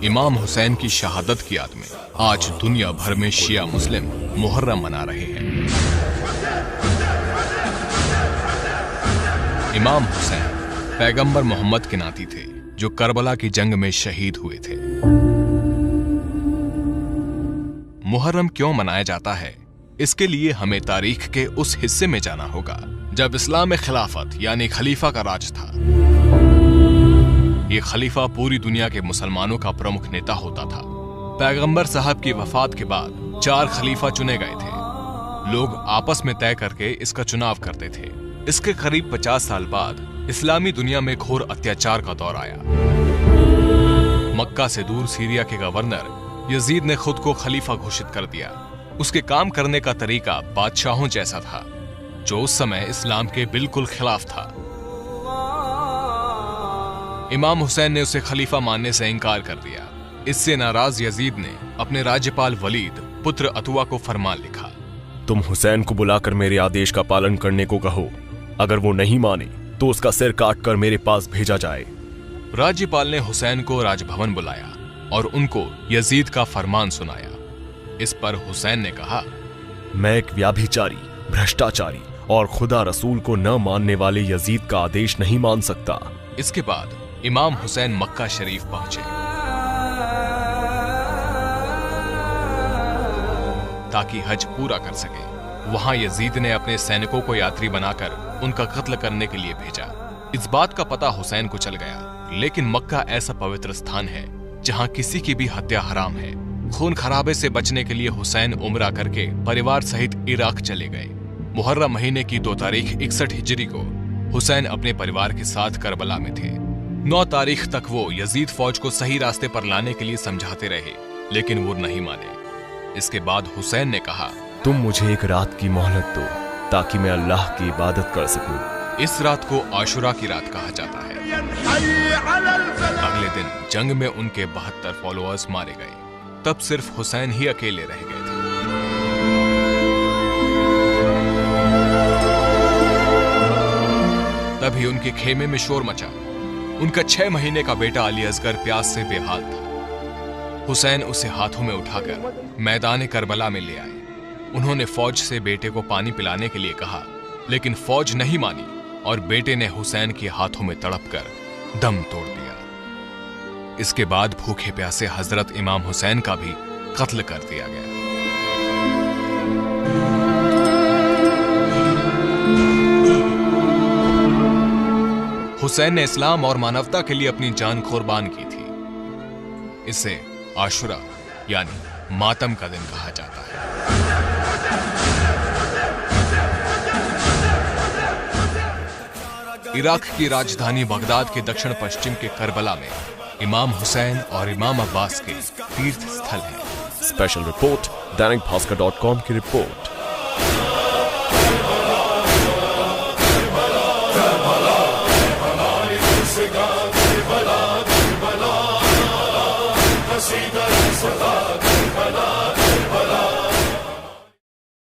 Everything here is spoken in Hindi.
इमाम हुसैन की शहादत की याद में आज दुनिया भर में शिया मुस्लिम मुहर्रम मना रहे हैं। इमाम हुसैन पैगंबर मोहम्मद के नाती थे जो करबला की जंग में शहीद हुए थे। मुहर्रम क्यों मनाया जाता है, इसके लिए हमें तारीख के उस हिस्से में जाना होगा जब इस्लाम में खिलाफत यानी खलीफा का राज था। ये खलीफा पूरी दुनिया के मुसलमानों का प्रमुख नेता होता था। पैगंबर साहब की वफात के बाद 4 खलीफा चुने गए थे। लोग आपस में तय करके इसका चुनाव करते थे। इसके करीब 50 साल बाद इस्लामी दुनिया में घोर अत्याचार का दौर आया। मक्का से दूर सीरिया के गवर्नर यजीद ने खुद को खलीफा घोषित कर दिया। उसके काम करने का तरीका बादशाहों जैसा था, जो उस समय इस्लाम के बिल्कुल खिलाफ था। इमाम हुसैन ने उसे खलीफा मानने से इनकार कर दिया। इससे नाराज यजीद ने अपने राज्यपाल वलीद पुत्र अतुआ को फरमान लिखा, तुम हुसैन को बुलाकर मेरे आदेश का पालन करने को कहो। अगर वो नहीं माने तो उसका सिर काटकर मेरे पास भेजा जाए। राज्यपाल ने हुसैन को राजभवन बुलाया और उनको यजीद का फरमान सुनाया। इस पर हुसैन ने कहा, मैं एक व्याभिचारी, भ्रष्टाचारी और खुदा रसूल को न मानने वाले यजीद का आदेश नहीं मान सकता। इसके बाद इमाम हुसैन मक्का शरीफ पहुंचे ताकि हज पूरा कर सके। वहां यजीद ने अपने सैनिकों को यात्री बनाकर उनका कत्ल करने के लिए भेजा। इस बात का पता हुसैन को चल गया, लेकिन मक्का ऐसा पवित्र स्थान है जहां किसी की भी हत्या हराम है। खून खराबे से बचने के लिए हुसैन उम्रा करके परिवार सहित इराक चले गए। मुहर्रम महीने की 2 तारीख 61 हिजरी को हुसैन अपने परिवार के साथ करबला में थे। 9 तारीख तक वो यजीद फौज को सही रास्ते पर लाने के लिए समझाते रहे, लेकिन वो नहीं माने। इसके बाद हुसैन ने कहा, तुम मुझे एक रात की मोहलत दो ताकि मैं अल्लाह की इबादत कर सकूं। इस रात को आशुरा की रात कहा जाता है। अगले दिन जंग में उनके 72 फॉलोअर्स मारे गए। तब सिर्फ हुसैन ही अकेले रह गए थे। तभी उनके खेमे में शोर मचा। उनका 6 महीने का बेटा अली असगर प्यास से बेहाल था। हुसैन उसे हाथों में उठाकर मैदान करबला में ले आए। उन्होंने फौज से बेटे को पानी पिलाने के लिए कहा, लेकिन फौज नहीं मानी और बेटे ने हुसैन के हाथों में तड़पकर दम तोड़ दिया। इसके बाद भूखे प्यासे हजरत इमाम हुसैन का भी कत्ल कर दिया गया। हुसैन ने इस्लाम और मानवता के लिए अपनी जान कुर्बान की थी। इसे आशुरा यानी मातम का दिन कहा जाता है। इराक की राजधानी बगदाद के दक्षिण पश्चिम के करबला में इमाम हुसैन और इमाम अब्बास के तीर्थ स्थल है। स्पेशल रिपोर्ट दैनिक भास्कर.com की रिपोर्ट।